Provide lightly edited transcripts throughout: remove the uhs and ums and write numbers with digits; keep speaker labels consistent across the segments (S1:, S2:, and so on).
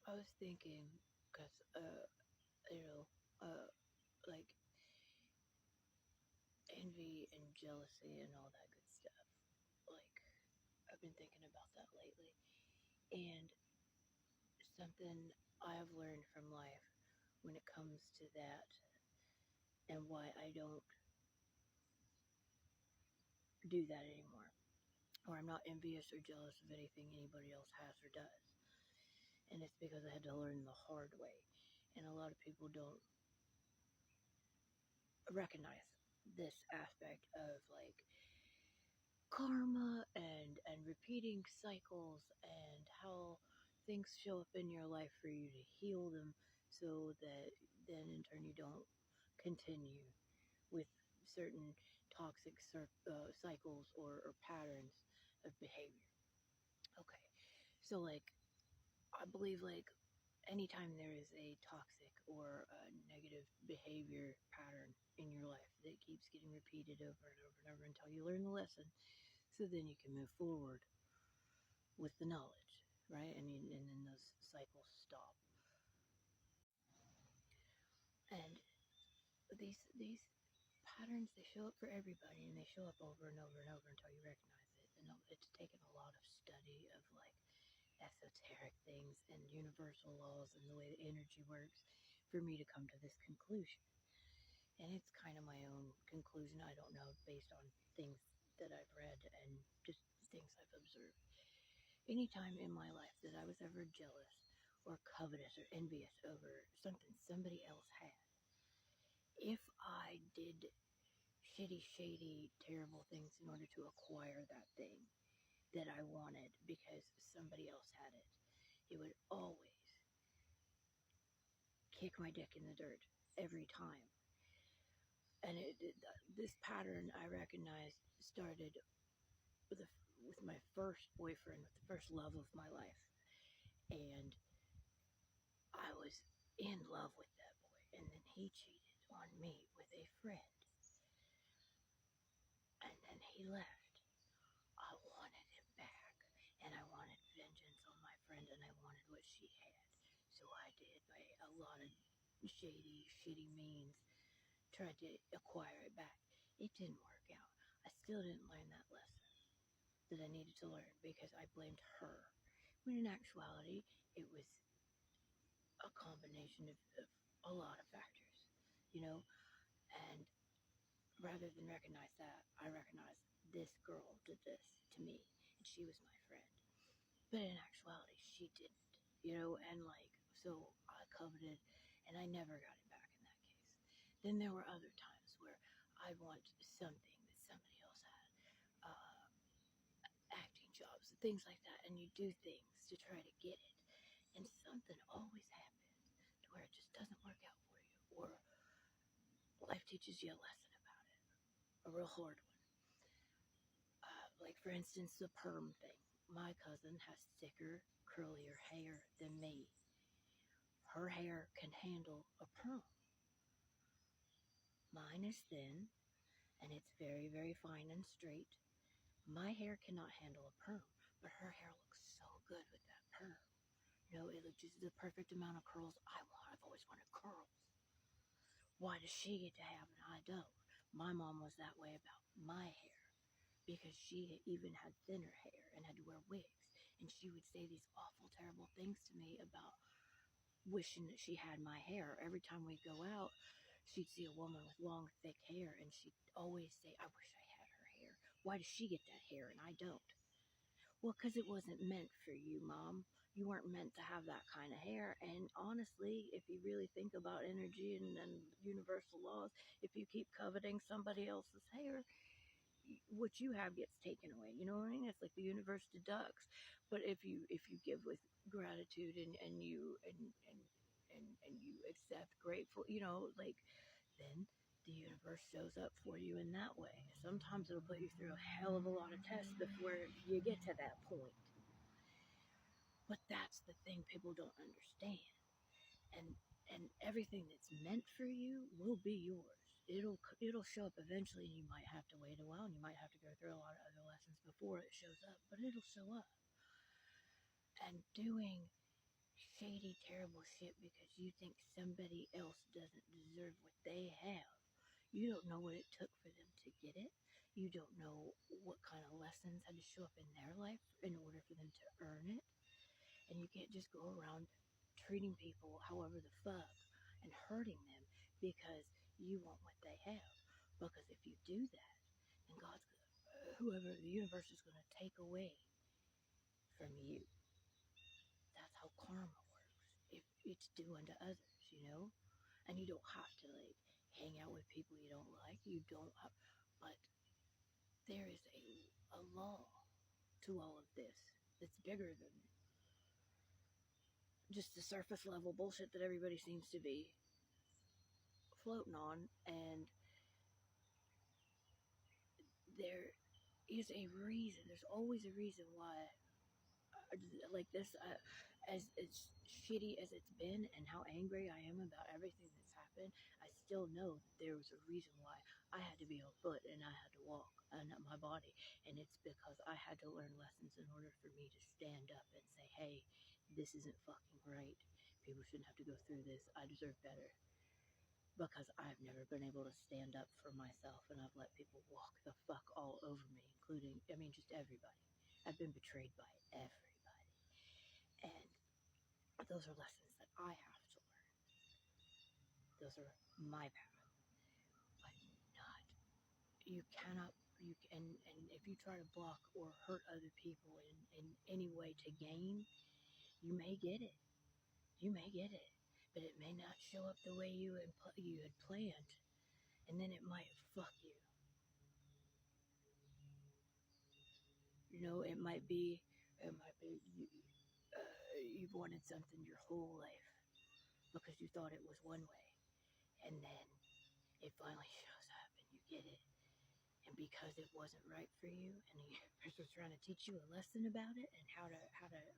S1: I was thinking, because, you know, like envy and jealousy and all that good stuff. Like, I've been thinking about that lately. And something I have learned from life when it comes to that, and why I don't do that anymore. Or I'm not envious or jealous of anything anybody else has or does. And it's because I had to learn the hard way. And a lot of people don't recognize this aspect of like karma and repeating cycles and how things show up in your life for you to heal them, so that then in turn you don't continue with certain toxic cycles or patterns of behavior. Okay, so like I believe like anytime there is a toxic or a negative behavior pattern in your life that keeps getting repeated over and over and over until you learn the lesson, so then you can move forward with the knowledge, right? And then those cycles stop. And these patterns, they show up for everybody, and they show up over and over and over until you recognize it. And it's taken a lot of study of like esoteric things and universal laws and the way the energy works for me to come to this conclusion. And it's kind of my own conclusion. I don't know, based on things that I've read and just things I've observed. Anytime in my life that I was ever jealous or covetous or envious over something somebody else had, if I did shitty, shady, terrible things in order to acquire that thing that I wanted because somebody else had it, it would always kick my dick in the dirt every time. And this pattern I recognized started with, with my first boyfriend, with the first love of my life. And I was in love with that boy, and then he cheated on me with a friend, and then he left. I wanted him back, and I wanted vengeance on my friend, and I wanted what she had. So I did, by a lot of shady, shitty means, tried to acquire it back. It didn't work out. I still didn't learn that lesson that I needed to learn because I blamed her. When in actuality, it was a combination of a lot of factors, you know? And rather than recognize that, I recognized this girl did this to me, and she was my friend. But in actuality, she didn't, and like, so I coveted, and I never got it back in that case. Then there were other times where I'd want something that somebody else had, acting jobs, things like that, and you do things to try to get it, and something always happens to where it just doesn't work out for you, or life teaches you a lesson about it, a real hard one. Like, for instance, the perm thing. My cousin has thicker, curlier hair than me. Her hair can handle a perm. Mine is thin, and it's very, very fine and straight. My hair cannot handle a perm, but her hair looks so good with that perm. It looks just the perfect amount of curls I want. I've always wanted curls. Why does she get to have it and I don't? My mom was that way about my hair because she even had thinner hair and had to wear wigs. And she would say these awful, terrible things to me about wishing that she had my hair. Every time we'd go out, she'd see a woman with long, thick hair, and she'd always say, I wish I had her hair. Why does she get that hair and I don't? Well, because it wasn't meant for you, Mom. You weren't meant to have that kind of hair. And honestly, if you really think about energy and universal laws, if you keep coveting somebody else's hair, what you have gets taken away. You know what I mean? It's like the universe deducts. But if you give with gratitude and you accept grateful, like, then the universe shows up for you in that way. Sometimes it'll put you through a hell of a lot of tests before you get to that point. But that's the thing people don't understand. And everything that's meant for you will be yours. It'll show up eventually, and you might have to wait a while, and you might have to go through a lot of other lessons before it shows up, but it'll show up. And doing shady, terrible shit because you think somebody else doesn't deserve what they have. You don't know what it took for them to get it. You don't know what kind of lessons had to show up in their life in order for them to earn it. And you can't just go around treating people however the fuck and hurting them because you want what they have. Because if you do that, then whoever, the universe is going to take away from you. That's how karma works. If it's due unto others, and you don't have to like hang out with people you don't like. You don't have, but there is a law to all of this that's bigger than just the surface level bullshit that everybody seems to be floating on. And there is a reason. There's always a reason why, like this, as shitty as it's been and how angry I am about everything that's happened, I still know that there was a reason why I had to be on foot and I had to walk and my body. And it's because I had to learn lessons in order for me to stand up and say, hey, this isn't fucking right. People shouldn't have to go through this. I deserve better. Because I've never been able to stand up for myself, and I've let people walk the fuck all over me, including, just everybody. I've been betrayed by everybody. And those are lessons that I have to learn. Those are my path. But not, you cannot, and if you try to block or hurt other people in any way to gain, you may get it. You may get it. But it may not show up the way you had planned. And then it might fuck you. It might be you've wanted something your whole life because you thought it was one way, and then it finally shows up and you get it, and because it wasn't right for you, and the universe was trying to teach you a lesson about it and how to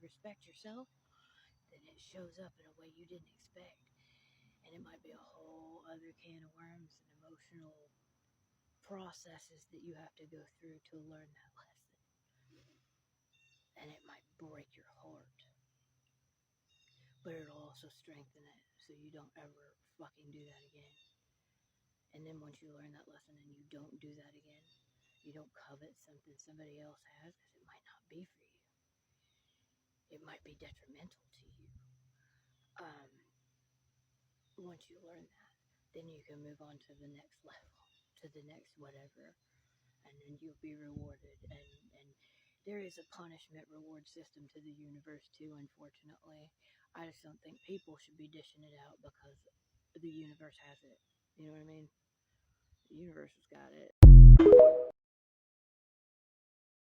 S1: respect yourself, then it shows up in a way you didn't expect, and it might be a whole other can of worms and emotional processes that you have to go through to learn that lesson. And it might break your heart, but it'll also strengthen it so you don't ever fucking do that again. And then once you learn that lesson and you don't do that again, you don't covet something somebody else has because it might not be for you. It might be detrimental to you. Once you learn that, then you can move on to the next level, to the next whatever, and then you'll be rewarded. And there is a punishment reward system to the universe too, unfortunately. I just don't think people should be dishing it out because the universe has it. You know what I mean? The universe has got it.